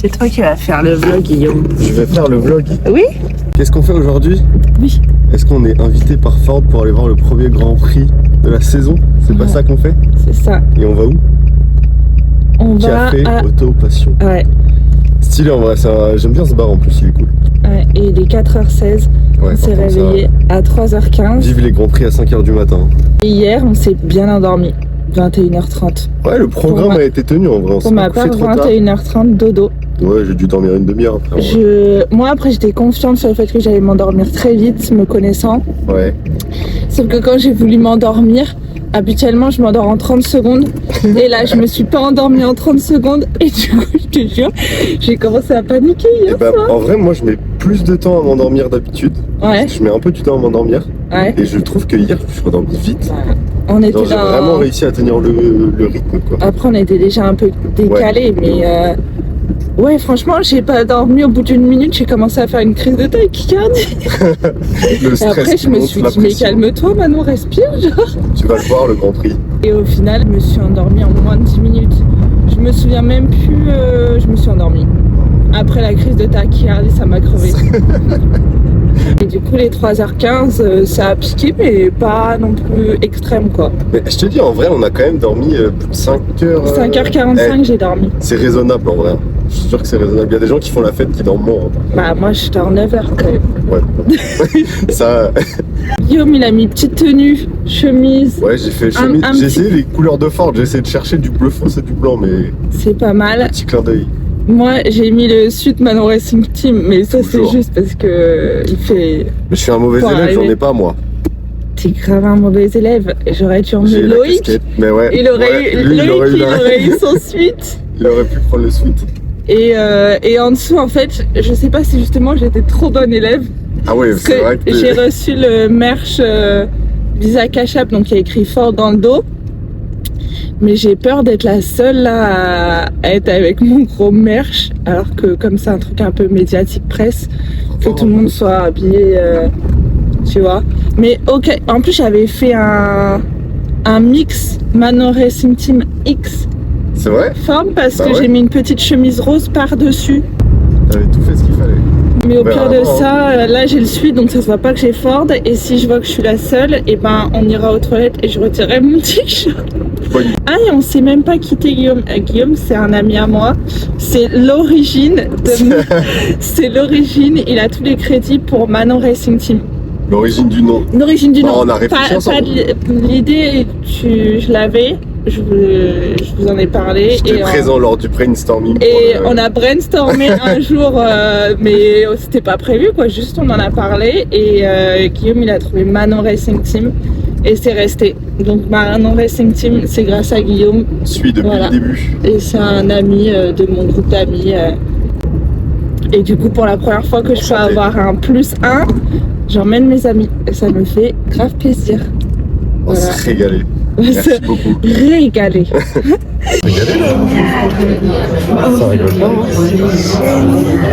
C'est toi qui vas faire le vlog, Guillaume. Je vais faire le vlog. Oui. Qu'est-ce qu'on fait aujourd'hui? Oui. Est-ce qu'on est invité par Ford pour aller voir le premier Grand Prix de la saison? C'est pas ça qu'on fait? C'est ça. Et on va où? On va Café à... Auto Passion. Ouais. Stylé en vrai, j'aime bien ce bar en plus, il est cool. Ouais. Et il est 4h16. Ouais, on s'est réveillé à 3h15. Vive les Grands Prix à 5h du matin. Et hier, on s'est bien endormi. 21h30. Ouais, le programme a été tenu en vrai. Pour ma part, 21h30, dodo. Ouais, j'ai dû dormir une demi-heure après. Moi, après, j'étais confiante sur le fait que j'allais m'endormir très vite, me connaissant. Ouais. Sauf que quand j'ai voulu m'endormir, habituellement, je m'endors en 30 secondes. Et là, je me suis pas endormie en 30 secondes. Et du coup, je te jure, j'ai commencé à paniquer hier soir. En vrai, moi, je mets plus de temps à m'endormir d'habitude. Ouais. Je mets un peu du temps à m'endormir. Ouais. Et je trouve que hier, je suis endormi vite. Ouais. On était j'ai vraiment réussi à tenir le rythme, quoi. Après, on était déjà un peu décalé, mais ouais, franchement, j'ai pas dormi. Au bout d'une minute, j'ai commencé à faire une crise de tachycardie. Le stress. Et après, je me suis dit, mais calme-toi, Manon, respire, genre. Tu vas le voir, le Grand Prix. Et au final, je me suis endormie en moins de 10 minutes. Je me souviens même plus, je me suis endormie. Après la crise de tachycardie, ça m'a crevé. Et du coup, les 3h15, ça a piqué, mais pas non plus extrême, quoi. Mais je te dis, en vrai, on a quand même dormi plus de 5h. 5h45, j'ai dormi. C'est raisonnable, en vrai. Je suis sûr que c'est raisonnable. Il y a des gens qui font la fête qui dorment moins. Bah, moi, je dors 9h quand même. Ouais. Ça. Guillaume, il a mis petite tenue, chemise. Ouais, j'ai fait chemise. J'ai essayé les couleurs de Ford. J'ai essayé de chercher du bleu foncé et du blanc, mais. C'est pas mal. Petit clin d'œil. Moi, j'ai mis le suit Manon Racing Team, mais ça, c'est juste parce que il fait. Mais je suis un mauvais élève, j'en ai pas, moi. T'es grave un mauvais élève. J'aurais dû emmener Loïc. Mais ouais. Il aurait eu son suite. Il aurait pu prendre le suite. Et en dessous, en fait, je sais pas si justement j'étais trop bonne élève. Ah ouais, c'est vrai que j'ai reçu le merch Visa Cash App, donc il y a écrit Ford dans le dos. Mais j'ai peur d'être la seule là à être avec mon gros merch, alors que comme c'est un truc un peu médiatique presse, que tout le monde soit habillé, tu vois. Mais ok, en plus j'avais fait un mix Manon Racing Team X. C'est vrai? Forme parce que j'ai mis une petite chemise rose par-dessus. T'avais tout fait ce qu'il fallait. Mais au pire de ça, là j'ai le suite, donc ça se voit pas que j'ai Ford. Et si je vois que je suis la seule, et ben on ira aux toilettes et je retirerai mon t-shirt. Ah, et on s'est même pas quitté Guillaume. Guillaume, c'est un ami à moi. C'est l'origine de. C'est l'origine. Il a tous les crédits pour Manon Racing Team. L'origine du nom. L'origine du nom. On a réfléchi ensemble. L'idée, je l'avais. Je vous en ai parlé. J'étais présent lors du brainstorming. Et on a brainstormé un jour, mais c'était pas prévu, quoi. Juste on en a parlé et Guillaume il a trouvé Manon Racing Team et c'est resté. Donc Manon Racing Team, c'est grâce à Guillaume. Je suis depuis le début. Et c'est un ami de mon groupe d'amis. Et du coup, pour la première fois que je peux avoir un +1, j'emmène mes amis et ça me fait grave plaisir. On s'est régalé. Merci beaucoup. Régalé. Régalé là. Ça rigole pas.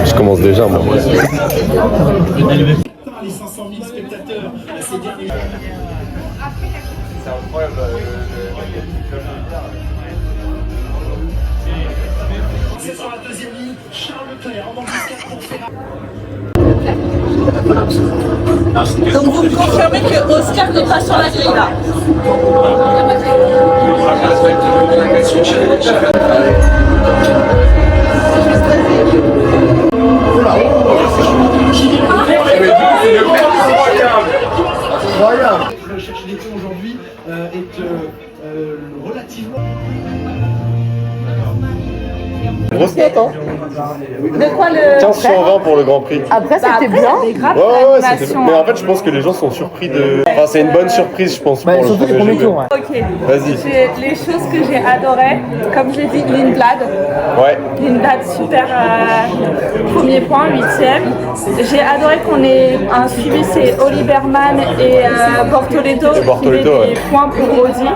Je commence déjà moi. Les 500 000 spectateurs ces derniers. C'est incroyable. C'est sur la deuxième ligne, Charles Leclerc en embuscade pour faire. Donc vous me confirmez que Oscar n'est pas sur la grille là? Le chercher des points aujourd'hui est relativement. Grosse note, hein? De quoi le 15 sur 20 pour le Grand Prix. Après c'était bien. Ouais, mais en fait je pense que les gens sont surpris de. Enfin c'est une bonne surprise je pense pour le premier tour. Ok. Vas-y. Les choses que j'ai adorées, comme je l'ai dit, Lindblad. Ouais. Lindblad super premier point, 8ème. J'ai adoré qu'on ait un suivi, c'est Oli Berman et Bortoleto. Bortoleto, qui met des points pour Audi.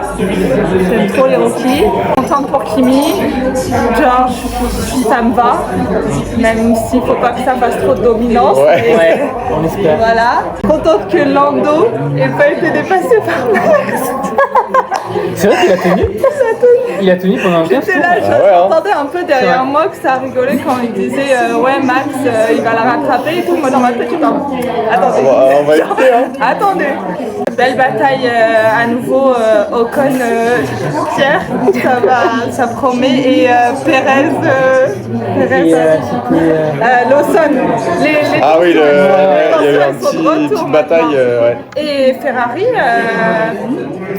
J'aime trop les rookies. Contente pour Kimi. George, ça me va. Même s'il faut pas que ça fasse trop de dominance. Ouais. On espère. Voilà. Contente que Lando n'ait pas été dépassé par Max. C'est vrai qu'il a tenu. Il a tenu pendant 15 J'étais tours. là, Ah ouais, hein. j'entendais un peu derrière moi que ça rigolait quand il disait ouais Max il va la rattraper et tout. Moi dans ma tête j'étais comme attendez. On va éviter, hein. Attendez. Belle bataille à nouveau Ocon Pierre, ça promet et Perez Lawson. Ah oui, il y a eu Lawson une sont de retour petite bataille. maintenant. Ouais. Et Ferrari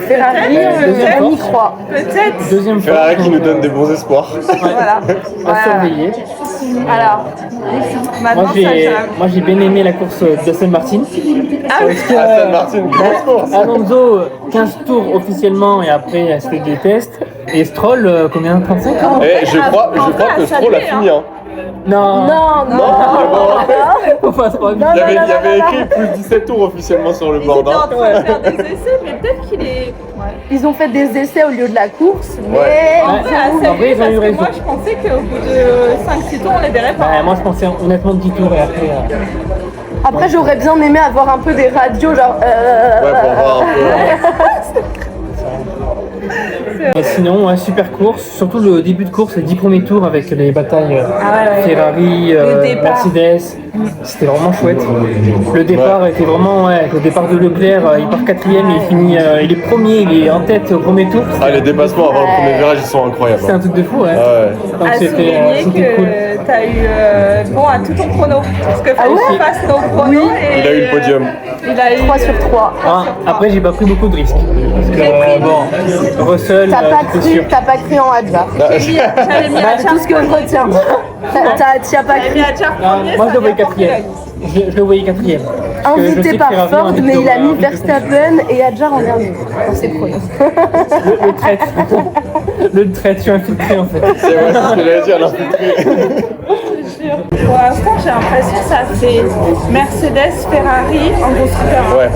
Deuxième peut-être, course. peut-être. Deuxième fois. Ferrari qui nous donne des bons espoirs. Voilà. À surveiller. Alors, maintenant ça j'aime. Moi j'ai bien aimé la course d'Aston Martin. Ah oui. Aston Martin, grosse course. Alonso, 15 tours officiellement et après c'était des tests. Et Stroll, combien 35 ans? Et je crois que Stroll a fini. Hein. Non. Faut pas se prendre. Il y avait écrit plus 17 tours officiellement sur le Ils board. étaient en Hein. train de faire des essais, mais peut-être qu'il est. Ils ont fait des essais au lieu de la course, mais Ouais. En vrai, assez En vrai, ils ont eu parce que raison. moi je pensais qu'au bout de 5-6 tours on les verrait pas. Moi je pensais honnêtement 10 tours et après. après j'aurais bien aimé avoir un peu des radios genre Ouais, pour voir un peu. Et sinon, super course, surtout le début de course, les 10 premiers tours avec les batailles Ferrari, Mercedes, c'était vraiment chouette. Le départ était vraiment, le départ de Leclerc, il part 4ème et il finit, il est premier, il est en tête au premier tour. Ah, les dépassements avant le premier virage, ils sont incroyables. C'est un truc de fou, ouais. Ah ouais. Donc À souligner c'était cool. que t'as eu bon à tout ton chrono. Parce que fallait qu'on fasse nos chronos et Il a eu le podium. Il a eu 3 sur 3. Ah, après, j'ai pas pris beaucoup de risques. Parce que, bon, Russell, T'as pas cru en Adja. J'avais mis à Tout ce que je retiens. T'y as pas J'avais cru. mis à Charles premier, moi, ça je le voyais vient pour 4ème. Je le voyais 4ème. Parce que je sais Invité que par Ferrari Ford, en mais il a mis victoire, Verstappen et Adjar en dernier. Dans ses premiers. le traite. Le traite, je suis infiltré en fait. C'est vrai, c'est ce que j'allais dire, l'infiltré. Pour l'instant, j'ai l'impression que ça fait Mercedes, Ferrari en constructeur. Ouais.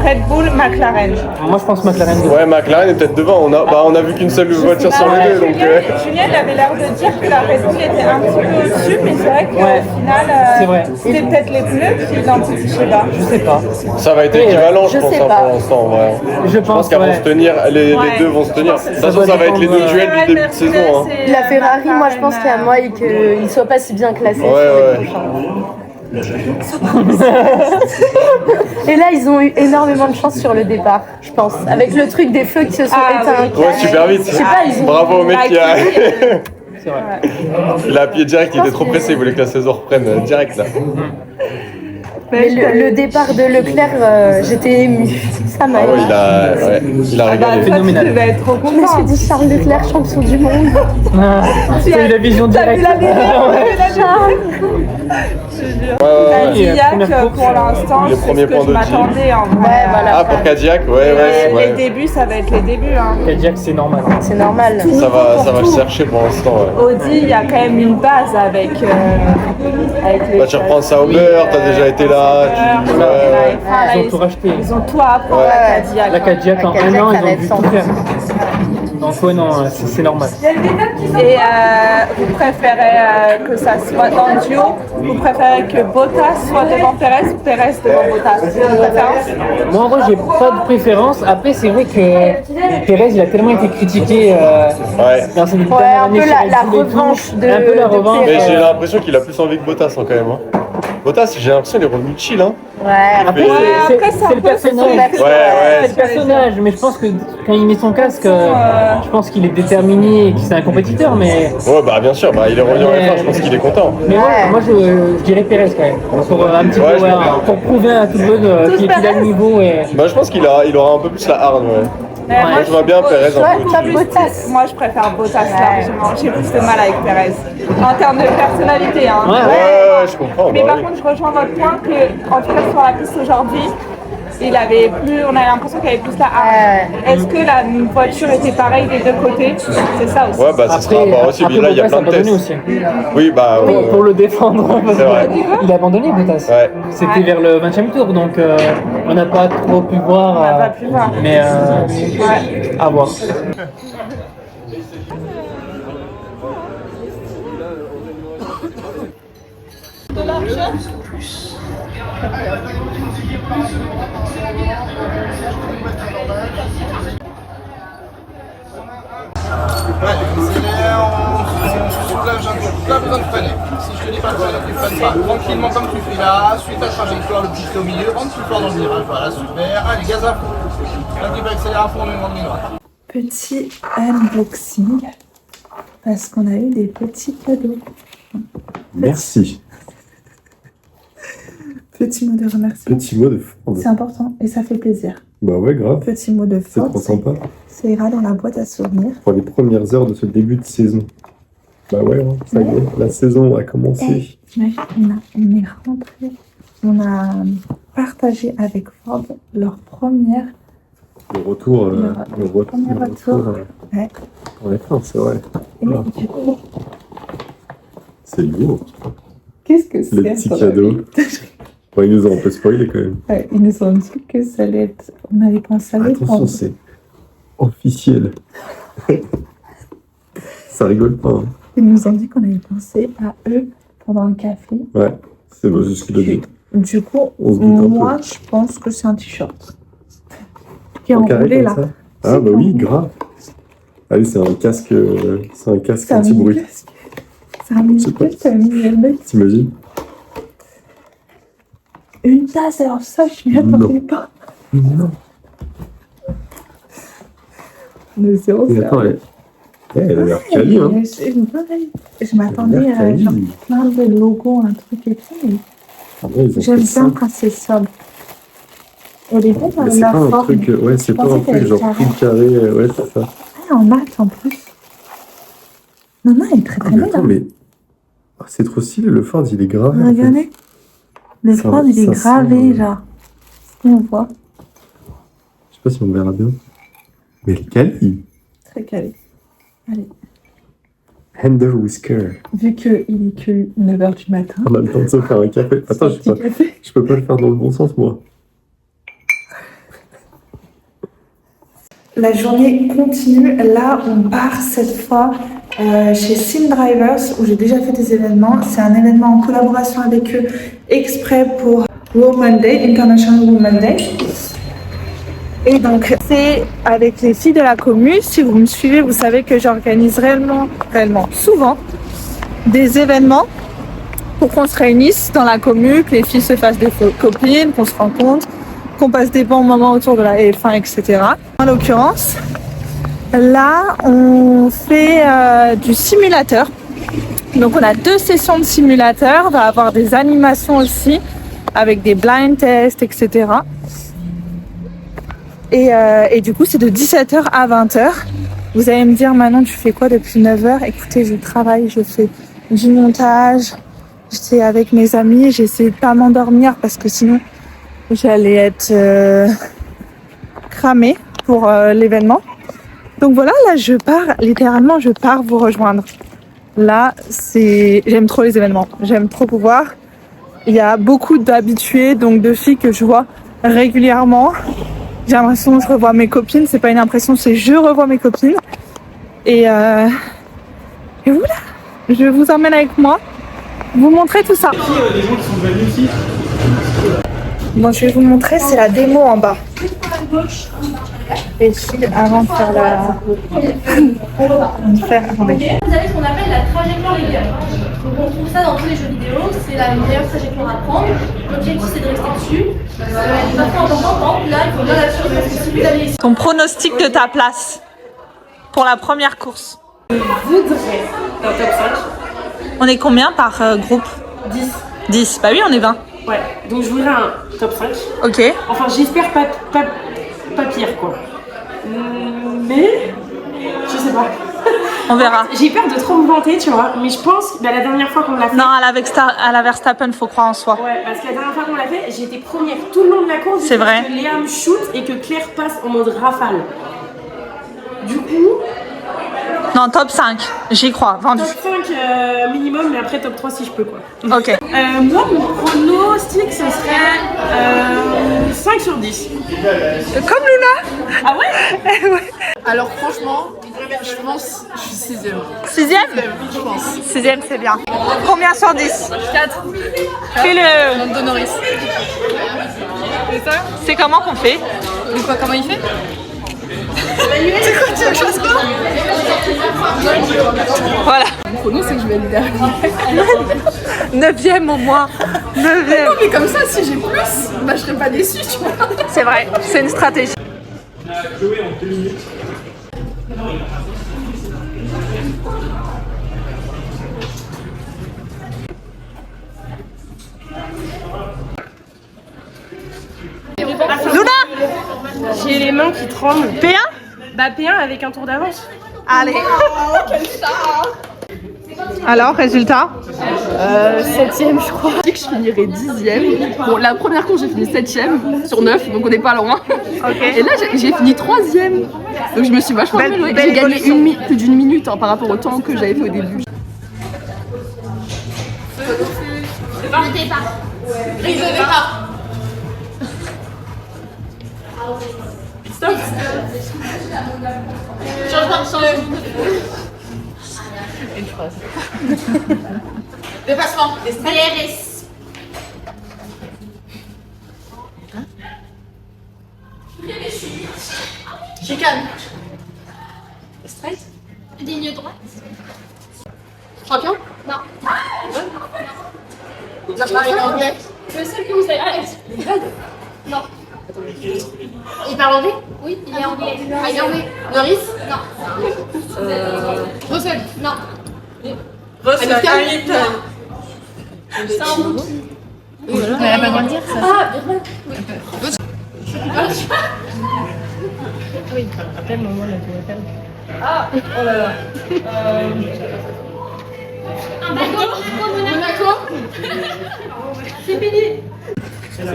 Red Bull, McLaren. Moi, je pense McLaren. Ouais, McLaren est peut-être devant. On a vu qu'une seule voiture sur les deux. Donc, Julien, il avait l'air de dire que la Red Bull était un petit peu au-dessus, mais c'est vrai qu'au final, c'est vrai. c'était peut-être les pneus qui l'anticipent, je sais pas. Je sais pas. ça va être équivalent, je Je pense, sais hein, pas. pour l'instant. En vrai. Je Je pense qu'elles vont se tenir, les deux vont se tenir. De toute façon, ça va être les deux duels du début de saison. Hein. La Ferrari, moi je pense qu'il y a moyen qu'il soit pas si bien classé. Ouais. Et là, ils ont eu énormément de chance sur le départ, je pense. Avec le truc des feux qui se sont éteints. Ouais, super vite. Je sais pas, ils ont. Bravo au mec qui a. C'est vrai. Il a appuyé direct, il était trop pressé, il voulait que la saison reprenne direct là. Mais le départ de Leclerc, j'étais émue. Ça m'a Ah ouais, émue. il a régalé. Toi, tu devais être trop Je me suis content. dit Charles Leclerc, champion du monde. T'as eu la vision directe. Cadillac, première course, pour l'instant, les c'est premiers ce que points je de m'attendais en vrai. Ouais, voilà. Ah, pour Cadillac, Les ouais. débuts, ça va être les débuts. Hein. Cadillac, c'est normal. C'est normal. Ça va le chercher pour l'instant. Ouais. Audi, il y a quand même une base avec les. Bah, tu reprends Sauber, t'as déjà été là. Ils ont tout racheté. Ils ont tout à apprendre Ouais. à Cadillac. La Cadillac, en La un Cadillac, an, ça ils va ont être dû sans. tout faire. Donc, ouais, non, c'est normal. Et vous préférez que ça soit dans le duo, vous préférez que Bottas soit devant Perez ou Perez devant Bottas? Vous avez une préférence? Moi, en vrai, j'ai pas de préférence. Après, c'est vrai que Perez, il a tellement été critiqué dans cette dernière un année peu sur la Red Bull et tout. revanche de- Un peu la de revanche. Perez. Mais j'ai l'impression qu'il a plus envie que Bottas hein, quand même. Hein. Bottas, j'ai l'impression qu'il est revenu chill. Hein. Ouais, Après, Mais- après, c'est le personnage. Ouais. C'est le personnage, mais je pense que quand il met son casque, je pense qu'il est déterminé et que c'est un compétiteur, mais Ouais, bah bien sûr, il est revenu en F1, je pense qu'il est content. ouais, moi je dirais Perez quand même, pour un petit Ouais, peu, je comprends. pour prouver à tout le monde qu'il a le niveau et Bah je pense qu'il aura un peu plus la hargne, ouais. Moi je vois bien Perez un peu. Top Bottas. Moi, je préfère Bottas largement. J'ai plus de mal avec Perez. En termes de personnalité, hein. Ouais, je comprends. Mais bah par oui. contre, je rejoins votre point que, en tout cas sur la piste aujourd'hui, on a l'impression qu'il avait plus la hargne. Est-ce que la voiture était pareille des deux côtés? C'est ça aussi. Ouais, bah ça sera pas aussi, mais là il y a Bottas plein de abandonné tests. aussi. Oui, bah oui. Pour le défendre, parce C'est vrai. qu'il a abandonné Bottas. Ouais. C'était vers le 20e tour, donc on n'a pas trop pu voir. On n'a pas pu voir. Mais Ouais. à voir. on soulage un peu. Pas besoin de freiner. Si je te dis pas de freiner, tu freines pas. Tranquillement comme tu fais là, suis ta trajectoire, le petit au milieu, rentre plus fort dans le virage. Voilà, super. Allez, gaz à fond. Un petit peu accéléré à fond, on est droite. Petit unboxing parce qu'on a eu des petits cadeaux. Merci. Petit mot de remerciement. Petit mot de Ford. C'est important et ça fait plaisir. Bah ouais, grave. Petit mot de C'est Ford. trop sympa. Ça ira dans la boîte à souvenirs. Pour les premières heures de ce début de saison. Bah ouais, hein, ça y est, la saison a commencé. Imagine, on est rentré, on a partagé avec Ford leur première. Le retour. Premier retour. Ouais. Ouais, c'est vrai. Et du coup, C'est lourd. qu'est-ce que c'est Le petit ça, cadeau. Bon, ils nous ont un peu spoilé quand même. Ouais, ils nous ont dit que ça allait être. On allait penser à les Attention, prendre. c'est officiel. Ça rigole pas. Hein. Ils nous ont dit qu'on allait penser à eux pendant le café. Ouais, c'est ce qu'il a dit. Du coup, On se doute un moi, peu. je pense que c'est un t-shirt. Qui est En carré enroulé comme là. ça. Ah bah oui, grave. Ah oui, c'est un casque C'est un anti-bruit. mini-casque. C'est un mini-casque, c'est un mini-helmet. T'imagines? Une tasse, alors ça, je m'y attendais pas. Non. Mais c'est Mais attends, elle a l'air quali, hein. Je m'attendais à genre, plein de logos, un truc et tout. Mais Ah ouais, ils ont j'aime fait ça. bien quand c'est sobre. Elle est bien dans Mais c'est la pas un forme. truc, ouais, c'est Je pas un pensais qu'elle truc genre était tout carré, ouais, c'est ça. Ah, en mat en plus. Non, non, elle est très Ah, très mais belle. attends, mais ah, c'est trop stylé, le Ford, il est gravé. en fait. Regardez. Le Ça- Ford, il est ça gravé, sent, genre. Si on voit. Je sais pas si on verra bien. Mais le quali. Très calé. Allez. Handle Whisker. Vu qu'il est que 9h du matin. On a le temps de se faire un café. Attends, petit café. je peux pas le faire dans le bon sens, moi. La journée continue. Là, on part cette fois chez Sim Drivers où j'ai déjà fait des événements. C'est un événement en collaboration avec eux exprès pour Women's Day, International Women's Day. Et donc, c'est avec les filles de la commu. Si vous me suivez, vous savez que j'organise réellement, souvent des événements pour qu'on se réunisse dans la commu, que les filles se fassent des copines, qu'on se rencontre, qu'on passe des bons moments autour de la F1, etc. En l'occurrence, là, on fait du simulateur. Donc, on a 2 sessions de simulateur. On va avoir des animations aussi avec des blind tests, etc. Et du coup, c'est de 17h à 20h. Vous allez me dire, Manon, tu fais quoi depuis 9h? Écoutez, je travaille, je fais du montage. J'étais avec mes amis, j'essaie de pas m'endormir parce que sinon, j'allais être cramée pour l'événement. Donc voilà, là, je pars, littéralement, je pars vous rejoindre. Là, j'aime trop les événements. J'aime trop pouvoir. Il y a beaucoup d'habitués, donc de filles que je vois régulièrement. J'ai l'impression que je revois mes copines. C'est pas une impression, c'est je revois mes copines. Et voilà. Je vous emmène avec moi. Vous montrer tout ça. Bon, je vais vous montrer, c'est la démo en bas. Et ici, avant de faire la... Attendez. Vous avez ce qu'on appelle la trajectoire légale. Donc on trouve ça dans tous les jeux vidéo, c'est la meilleure trajectoire à prendre. L'objectif c'est de rester dessus. C'est pas trop important, par exemple là il faut bien la surveiller parce que si vous allez ici. Ton pronostic de ta place pour la première course. Je voudrais dans le top 5. On est combien par groupe? 10. 10. Bah oui, on est 20. Ouais, donc je voudrais un top 5. Ok. Enfin, j'espère pas pire, quoi. Mais, je sais pas. On verra. J'ai peur de trop me vanter, tu vois. Mais je pense, la dernière fois qu'on l'a fait... Non, à la Verstappen, faut croire en soi. Ouais, parce que la dernière fois qu'on l'a fait, j'ai été première tout le long de la course. C'est vrai. Que Léa me shoot et que Claire passe en mode rafale. Du coup... Non, top 5. J'y crois, vendu. Top 5 minimum, mais après top 3 si je peux, quoi. Ok. Moi, mon pronostic, ce serait 5 sur 10. Comme Luna. Ah ouais? Ouais. Alors franchement, je pense que je suis 6ème. 6ème? Je pense. 6ème, c'est bien. Combien sur 10? 4. Fais le... Lando Norris. C'est ça? C'est comment qu'on fait? De quoi, comment il fait? C'est quoi, tu veux que je fasse quoi? Voilà. Le premier, c'est que je vais être dernier. 9ème au moins. 9ème. Non, mais comme ça, si j'ai plus, bah, je serais pas déçue, tu vois. C'est vrai, c'est une stratégie. Luna, J'ai les mains qui tremblent. P1. Bah P1 avec un tour d'avance. Allez. Alors, résultat? 7ème, je crois. Je dis que je finirais 10ème. Bon, la première course, j'ai fini 7ème sur 9, donc on n'est pas loin. Ok. Et là, j'ai fini 3ème. Donc je me suis vachement améliorée. J'ai gagné plus d'une minute par rapport au temps que j'avais fait au début. Le départ. Prise de départ. Stop. Change. Une phrase. Dépassement. DRS. Chicane. Straight. Ligne droite. Champion. Non. La marine anglais. Le seul que vous savez. Alex. Non. Il parle anglais? Oui, il est anglais. Ah, il est anglais. Norris? Non. Russell? Non. Russell C'est un mot qui. Elle n'a pas le droit de dire ça. Ah, Birman. Oui, appelle-moi, là, tu m'appelles. Ah, Oh là là. un bateau. Monaco. C'est fini. C'est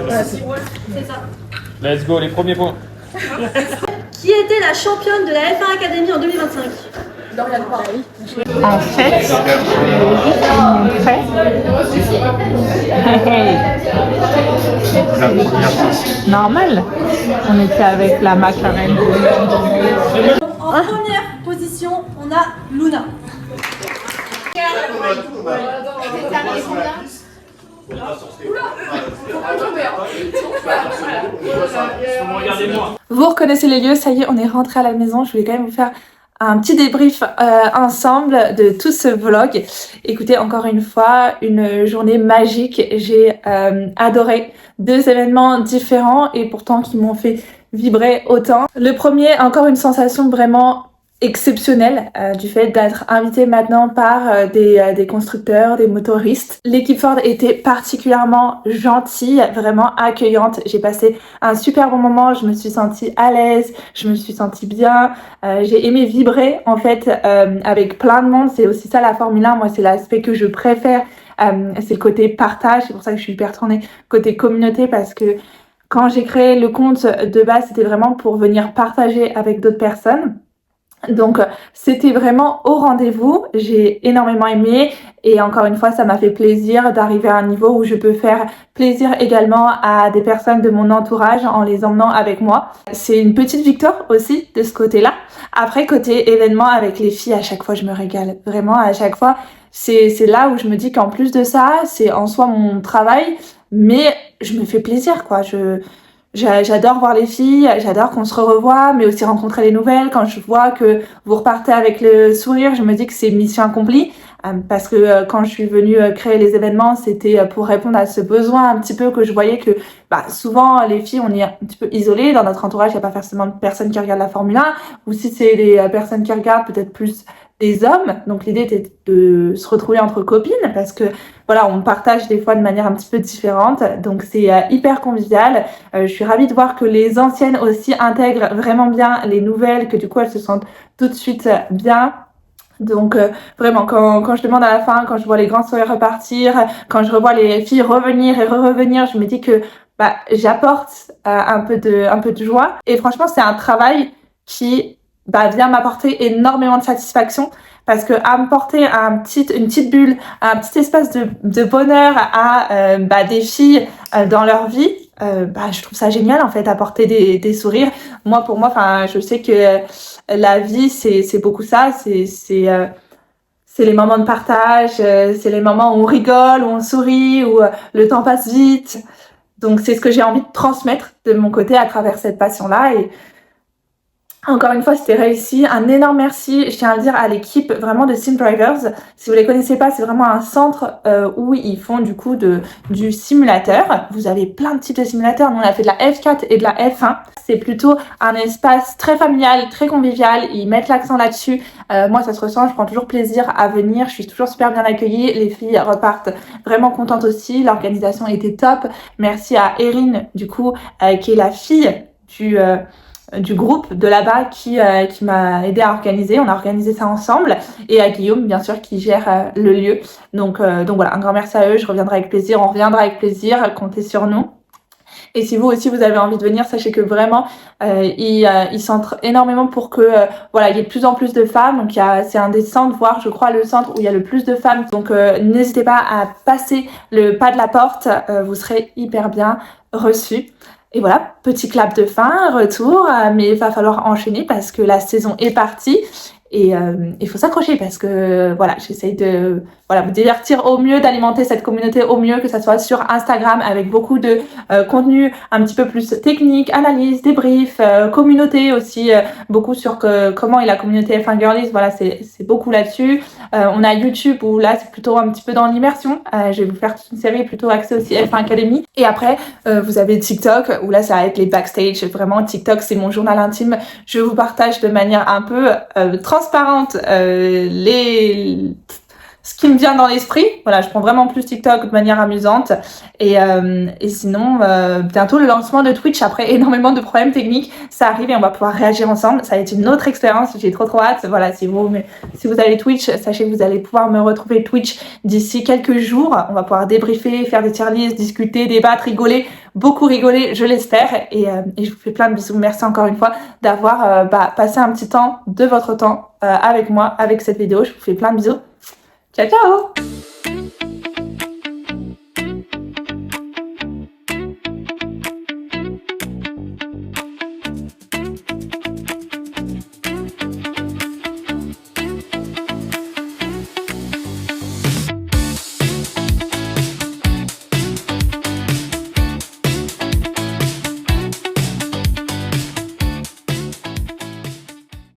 ça. Let's go, les premiers points. Qui était la championne de la F1 Academy en 2025? En fait, normal. On était avec la McLaren. En première position, on a Luna. Vous reconnaissez les lieux, ça y est, on est rentré à la maison. Je voulais quand même vous faire un petit débrief ensemble de tout ce vlog. Écoutez, encore une fois, une journée magique. J'ai adoré 2 événements différents et pourtant qui m'ont fait vibrer autant. Le premier, encore une sensation vraiment exceptionnelle du fait d'être invitée maintenant par des constructeurs, des motoristes. L'équipe Ford était particulièrement gentille, vraiment accueillante. J'ai passé un super bon moment, je me suis sentie à l'aise, je me suis sentie bien, j'ai aimé vibrer en fait avec plein de monde. C'est aussi ça la Formule 1, moi c'est l'aspect que je préfère, c'est le côté partage, c'est pour ça que je suis hyper tournée côté communauté parce que quand j'ai créé le compte de base, c'était vraiment pour venir partager avec d'autres personnes. Donc c'était vraiment au rendez-vous, j'ai énormément aimé et encore une fois ça m'a fait plaisir d'arriver à un niveau où je peux faire plaisir également à des personnes de mon entourage en les emmenant avec moi. C'est une petite victoire aussi de ce côté-là. Après côté événement avec les filles, à chaque fois je me régale, vraiment à chaque fois c'est là où je me dis qu'en plus de ça c'est en soi mon travail mais je me fais plaisir quoi. J'adore voir les filles, j'adore qu'on se revoie, mais aussi rencontrer les nouvelles. Quand je vois que vous repartez avec le sourire, je me dis que c'est mission accomplie. Parce que quand je suis venue créer les événements, c'était pour répondre à ce besoin un petit peu que je voyais que souvent les filles, on est un petit peu isolées. Dans notre entourage, il n'y a pas forcément de personnes qui regardent la Formule 1. Ou si c'est des personnes qui regardent, peut-être plus des hommes. Donc l'idée était de se retrouver entre copines parce que voilà, on partage des fois de manière un petit peu différente. Donc c'est hyper convivial. Je suis ravie de voir que les anciennes aussi intègrent vraiment bien les nouvelles, que du coup elles se sentent tout de suite bien. Donc vraiment quand je demande à la fin, quand je vois les grands sourires repartir, quand je revois les filles revenir et revenir, je me dis que j'apporte un peu de joie. Et franchement c'est un travail qui vient m'apporter énormément de satisfaction parce que apporter une petite bulle, un petit espace de bonheur à des filles dans leur vie, je trouve ça génial en fait, apporter des sourires. Pour moi, je sais que la vie c'est beaucoup ça, c'est les moments de partage, c'est les moments où on rigole, où on sourit, où le temps passe vite. Donc c'est ce que j'ai envie de transmettre de mon côté à travers cette passion-là et Encore une fois, c'était réussi. Un énorme merci, je tiens à le dire, à l'équipe vraiment de Sim Drivers. Si vous les connaissez pas, c'est vraiment un centre où ils font du coup du simulateur. Vous avez plein de types de simulateurs. Nous, on a fait de la F4 et de la F1. C'est plutôt un espace très familial, très convivial. Ils mettent l'accent là-dessus. Moi, ça se ressent. Je prends toujours plaisir à venir. Je suis toujours super bien accueillie. Les filles repartent vraiment contentes aussi. L'organisation était top. Merci à Erin, du coup, qui est la fille du groupe de là-bas qui m'a aidé à organiser. On a organisé ça ensemble, et à Guillaume bien sûr qui gère le lieu. Donc voilà, un grand merci à eux. Je reviendrai avec plaisir, on reviendra avec plaisir, comptez sur nous. Et si vous aussi vous avez envie de venir, sachez que vraiment ils centrent énormément pour que voilà, il y ait de plus en plus de femmes. Donc c'est un des centres, voire je crois le centre où il y a le plus de femmes. Donc n'hésitez pas à passer le pas de la porte, vous serez hyper bien reçus. Et voilà, petit clap de fin, retour, mais il va falloir enchaîner parce que la saison est partie. Et il faut s'accrocher parce que voilà, j'essaye de vous divertir au mieux, d'alimenter cette communauté au mieux, que ça soit sur Instagram avec beaucoup de contenu un petit peu plus technique, analyse, débrief, communauté aussi, beaucoup sur comment est la communauté F1 Girlies. Voilà, c'est beaucoup là-dessus. On a YouTube où là c'est plutôt un petit peu dans l'immersion. Je vais vous faire toute une série plutôt axée aussi F1 Academy. Et après vous avez TikTok où là ça va être les backstage. Vraiment, TikTok c'est mon journal intime. Je vous partage de manière un peu transparente ce qui me vient dans l'esprit. Voilà, je prends vraiment plus TikTok de manière amusante. Et sinon, bientôt le lancement de Twitch, après énormément de problèmes techniques, ça arrive et on va pouvoir réagir ensemble. Ça va être une autre expérience, j'ai trop hâte. Voilà, si vous avez Twitch, sachez que vous allez pouvoir me retrouver Twitch d'ici quelques jours. On va pouvoir débriefer, faire des tier lists, discuter, débattre, rigoler, beaucoup rigoler, je l'espère. Et je vous fais plein de bisous. Merci encore une fois d'avoir passé un petit temps de votre temps avec moi, avec cette vidéo. Je vous fais plein de bisous. Ciao, ciao!